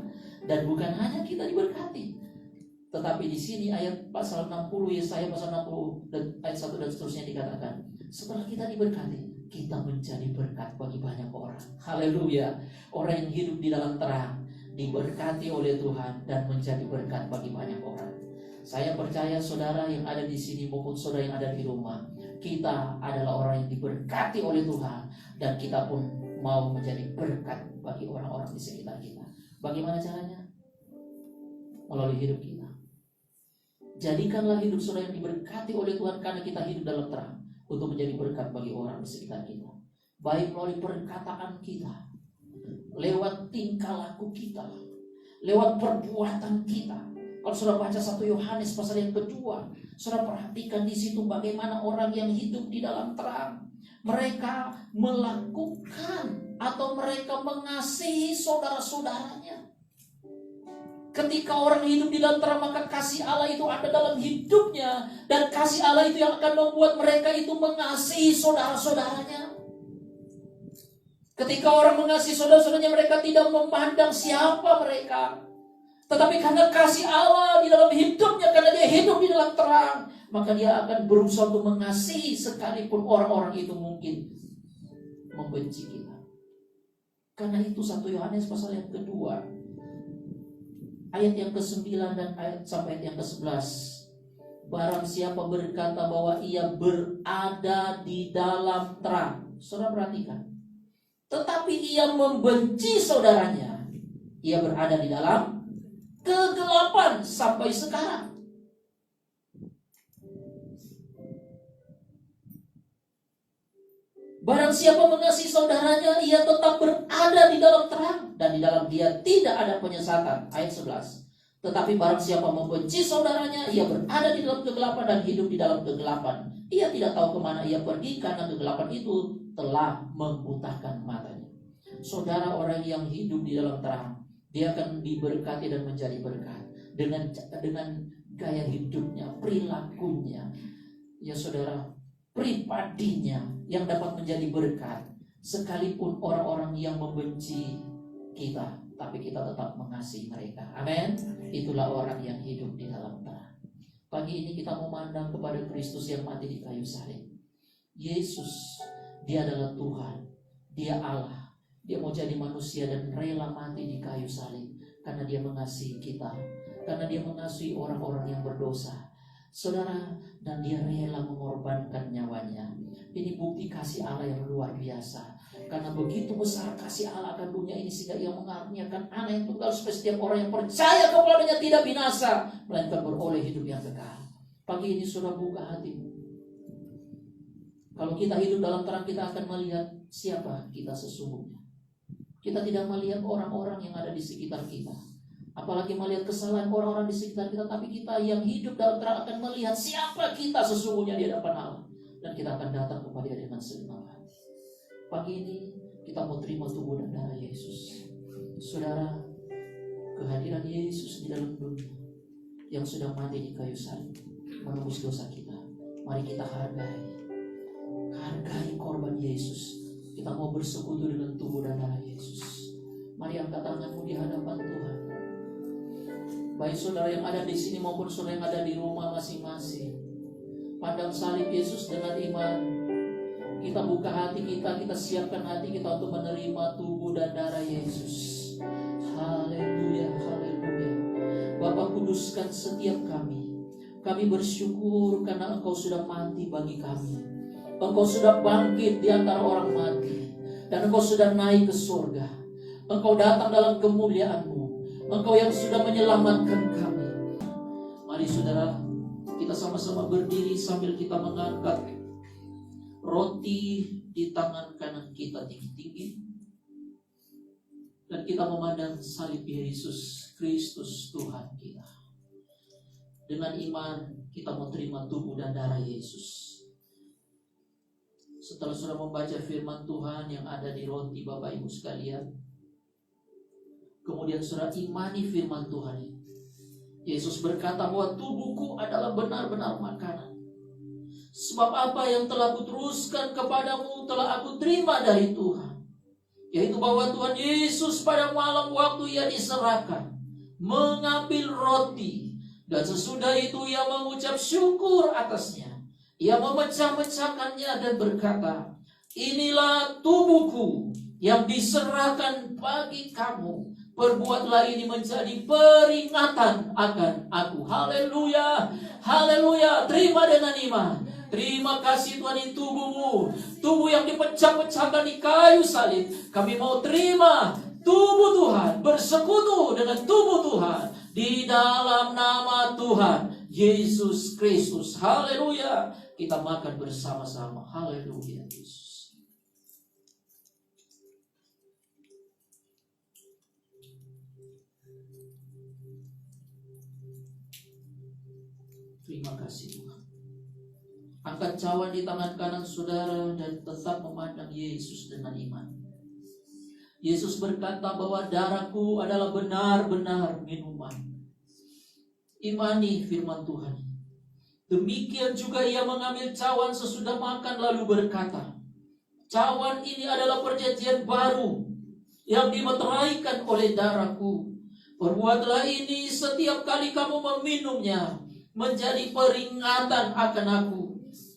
Dan bukan hanya kita diberkati, tetapi di sini ayat pasal 60, Yesaya pasal 60 dan ayat 1 dan seterusnya dikatakan, setelah kita diberkati, kita menjadi berkat bagi banyak orang. Haleluya. Orang yang hidup di dalam terang diberkati oleh Tuhan dan menjadi berkat bagi banyak orang. Saya percaya saudara yang ada di sini maupun saudara yang ada di rumah, kita adalah orang yang diberkati oleh Tuhan, dan kita pun mau menjadi berkat bagi orang-orang di sekitar kita. Bagaimana caranya? Melalui hidup kita. Jadikanlah hidup saudara yang diberkati oleh Tuhan, karena kita hidup dalam terang, untuk menjadi berkat bagi orang di sekitar kita. Baik melalui perkataan kita, lewat tingkah laku kita, lewat perbuatan kita. Kalau sudah baca 1 Yohanes pasal yang kedua, sudah perhatikan di situ bagaimana orang yang hidup di dalam terang, mereka melakukan atau mereka mengasihi saudara-saudaranya. Ketika orang hidup di dalam terang, maka kasih Allah itu ada dalam hidupnya, dan kasih Allah itu yang akan membuat mereka itu mengasihi saudara-saudaranya. Ketika orang mengasihi saudara-saudaranya, mereka tidak memandang siapa mereka, tetapi karena kasih Allah di dalam hidupnya, karena dia hidup di dalam terang, maka dia akan berusaha untuk mengasihi sekalipun orang-orang itu mungkin membenci kita. Karena itu 1 Yohanes pasal yang kedua, ayat yang ke-9 dan ayat sampai ayat yang ke-11. Barang siapa berkata bahwa ia berada di dalam terang, saudara perhatikan, tetapi ia membenci saudaranya, ia berada di dalam kegelapan sampai sekarang. Barang siapa mengasihi saudaranya, ia tetap berada di dalam terang, dan di dalam dia tidak ada penyesatan. Ayat 11. Tetapi barang siapa membenci saudaranya, ia berada di dalam kegelapan dan hidup di dalam kegelapan. Ia tidak tahu kemana ia pergi, karena kegelapan itu telah membutakan matanya. Saudara, orang yang hidup di dalam terang, dia akan diberkati dan menjadi berkat dengan gaya hidupnya, perilakunya, ya saudara, pribadinya yang dapat menjadi berkat. Sekalipun orang-orang yang membenci kita, tapi kita tetap mengasihi mereka. Amin. Itulah orang yang hidup di dalam terang. Pagi ini kita memandang kepada Kristus yang mati di kayu salib. Yesus, dia adalah Tuhan, dia Allah. Dia mau jadi manusia dan rela mati di kayu salib karena dia mengasihi kita, karena dia mengasihi orang-orang yang berdosa, saudara, dan dia rela mengorbankan nyawanya. Ini bukti kasih Allah yang luar biasa. Karena begitu besar kasih Allah akan dunia ini, sehingga ia mengaruniakan anak yang tunggal supaya setiap orang yang percaya kepadanya tidak binasa, melainkan beroleh hidup yang kekal. Pagi ini sudah buka hatimu. Kalau kita hidup dalam terang, kita akan melihat siapa kita sesungguhnya. Kita tidak melihat orang-orang yang ada di sekitar kita, apalagi melihat kesalahan orang-orang di sekitar kita, tapi kita yang hidup dalam terang akan melihat siapa kita sesungguhnya di hadapan Allah, dan kita akan datang kepada Dia dengan segenap hati. Pagi ini kita mau terima tubuh dan darah Yesus. Saudara, kehadiran Yesus di dalam dunia yang sudah mati di kayu salib menembus dosa kita. Mari kita hargai korban Yesus. Kita mau bersekutu dengan tubuh dan darah Yesus. Mari angkat tanganmu di hadapan Tuhan. Baik saudara yang ada di sini maupun saudara yang ada di rumah masing-masing, pandang salib Yesus dengan iman. Kita buka hati kita siapkan hati kita untuk menerima tubuh dan darah Yesus. Haleluya, haleluya. Bapa, kuduskan setiap kami. Kami bersyukur karena Engkau sudah mati bagi kami. Engkau sudah bangkit di antara orang mati, dan Engkau sudah naik ke surga. Engkau datang dalam kemuliaan-Mu. Engkau yang sudah menyelamatkan kami. Mari saudara, Kita sama-sama berdiri sambil kita mengangkat roti di tangan kanan kita tinggi-tinggi. Dan kita memandang salib Yesus Kristus Tuhan kita. Dengan iman kita mau terima tubuh dan darah Yesus. Setelah sudah membaca firman Tuhan yang ada di roti Bapak Ibu sekalian, kemudian sudah imani firman Tuhan ini. Yesus berkata bahwa tubuhku adalah benar-benar makanan. Sebab apa yang telah kuteruskan kepadamu telah aku terima dari Tuhan. Yaitu bahwa Tuhan Yesus pada malam waktu ia diserahkan, mengambil roti. Dan sesudah itu ia mengucap syukur atasnya. Ia memecah-mecahkannya dan berkata, inilah tubuhku yang diserahkan bagi kamu. Perbuatlah ini menjadi peringatan akan aku. Haleluya, haleluya. Terima dengan iman. Terima kasih Tuhan, ini tubuhmu, tubuh yang dipecah-pecahkan di kayu salib. Kami mau terima tubuh Tuhan, bersekutu dengan tubuh Tuhan di dalam nama Tuhan Yesus Kristus. Haleluya. Kita makan bersama-sama. Haleluya Yesus. Terima kasih Tuhan. Angkat cawan di tangan kanan saudara dan tetap memandang Yesus dengan iman. Yesus berkata bahwa darahku adalah benar-benar minuman. Imani firman Tuhan. Demikian juga ia mengambil cawan sesudah makan lalu berkata, cawan ini adalah perjanjian baru yang dimeteraikan oleh darahku. Perbuatlah ini setiap kali kamu meminumnya menjadi peringatan akan aku.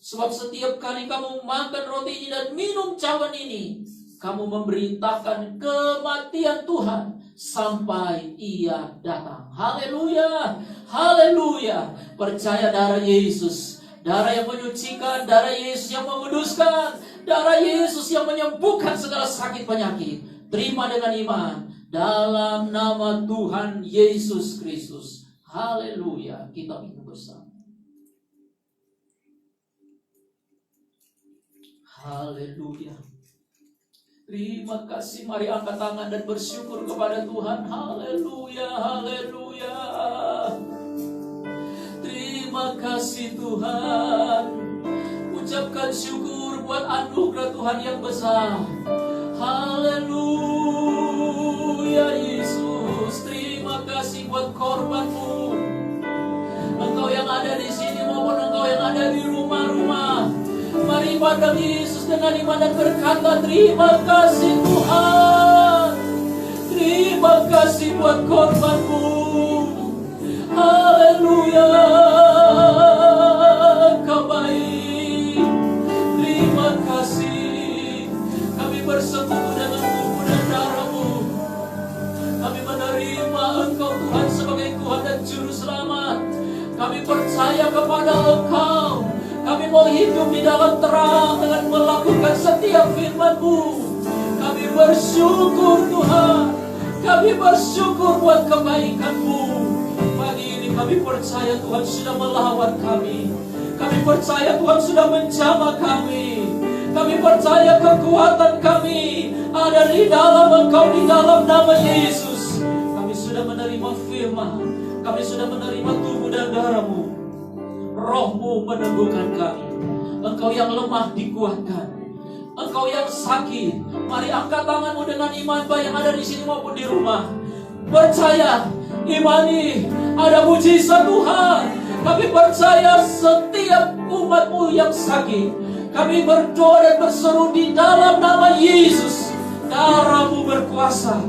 Sebab setiap kali kamu makan roti ini dan minum cawan ini, kamu memberitakan kematian Tuhan sampai ia datang. Haleluya, haleluya. Percaya darah Yesus, darah yang menyucikan, darah Yesus yang menguduskan, darah Yesus yang menyembuhkan segala sakit penyakit. Terima dengan iman dalam nama Tuhan Yesus Kristus. Haleluya. Kita minum bersama. Haleluya. Terima kasih. Mari angkat tangan dan bersyukur kepada Tuhan. Haleluya, haleluya. Terima kasih Tuhan. Ucapkan syukur buat anugerah Tuhan yang besar. Haleluya Yesus. Terima kasih buat korbanmu. Engkau yang ada di sini maupun engkau yang ada di rumah-rumah, mari pandang Yesus dengan iman dan berkata, terima kasih Tuhan. Terima kasih buat korbanmu. Haleluya. Kau baik. Terima kasih. Kami bersekutu dengan tubuh dan darahmu. Kami menerima Engkau Tuhan sebagai Tuhan dan Juru Selamat. Kami percaya kepada Engkau. Kami mau hidup di dalam terang dengan melakukan setiap firman-Mu. Kami bersyukur Tuhan. Kami bersyukur buat kebaikan-Mu. Pagi ini kami percaya Tuhan sudah melawan kami. Kami percaya Tuhan sudah menjamah kami. Kami percaya kekuatan kami ada di dalam Engkau, di dalam nama Yesus. Kami sudah menerima firman. Kami sudah menerima tubuh dan darah-Mu. Roh-Mu meneguhkan kami. Engkau yang lemah dikuatkan. Engkau yang sakit, mari angkat tanganmu dengan iman, baik yang ada di sini maupun di rumah. Percaya, imani, ada mujizat Tuhan. Kami percaya setiap umat-Mu yang sakit, kami berdoa dan berseru di dalam nama Yesus. Darah-Mu berkuasa.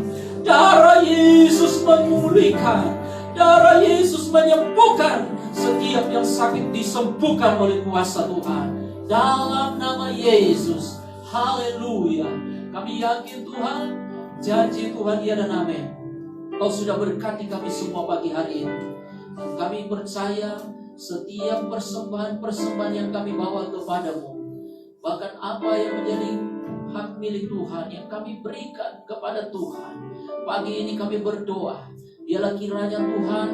Darah Yesus memulihkan. Darah Yesus menyembuhkan. Setiap yang sakit disembuhkan oleh kuasa Tuhan. Dalam nama Yesus. Haleluya. Kami yakin Tuhan, janji Tuhan iya dan amin. Kau sudah berkati kami semua pagi hari ini. Kami percaya setiap persembahan-persembahan yang kami bawa kepadamu, bahkan apa yang menjadi hak milik Tuhan yang kami berikan kepada Tuhan, pagi ini kami berdoa, Biarlah kiranya Tuhan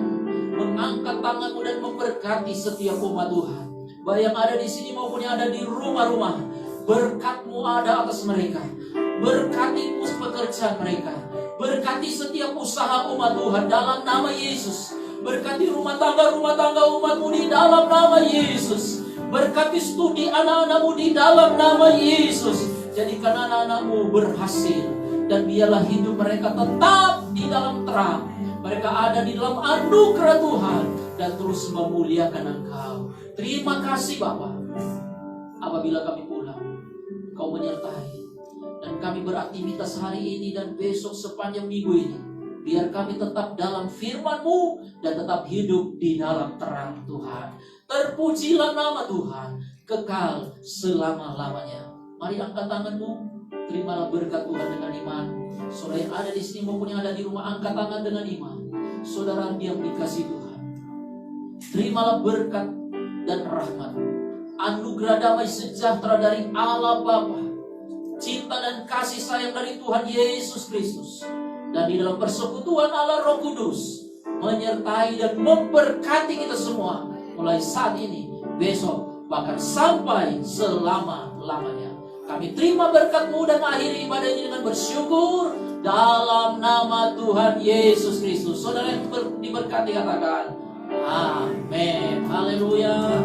mengangkat tangan-Mu dan memberkati setiap umat Tuhan, baik yang ada di sini maupun yang ada di rumah-rumah. Berkat-Mu ada atas mereka. Berkati pekerjaan mereka. Berkati setiap usaha umat Tuhan dalam nama Yesus. Berkati rumah tangga umat-Mu di dalam nama Yesus. Berkati studi anak-anak-Mu di dalam nama Yesus. Jadikan anak-anak-Mu berhasil. Dan biarlah hidup mereka tetap di dalam terang. Mereka ada di dalam anugerah Tuhan dan terus memuliakan Engkau. Terima kasih Bapa. Apabila kami pulang, Kau menyertai dan kami beraktivitas hari ini dan besok sepanjang minggu ini. Biar kami tetap dalam firman-Mu dan tetap hidup di dalam terang Tuhan. Terpujilah nama Tuhan kekal selama-lamanya. Mari angkat tangan-Mu, terimalah berkat Tuhan dengan iman. Saudara yang ada di sini maupun yang ada di rumah, angkat tangan dengan iman. Saudara yang dikasihi Tuhan, terimalah berkat dan rahmat, anugerah damai sejahtera dari Allah Bapa, cinta dan kasih sayang dari Tuhan Yesus Kristus, dan di dalam persekutuan Allah Roh Kudus menyertai dan memberkati kita semua mulai saat ini, besok, bahkan sampai selama-lamanya. Kami terima berkat-Mu dan akhiri ibadah ini dengan bersyukur dalam nama Tuhan Yesus Kristus. Saudara yang diberkati katakan amin. Haleluya.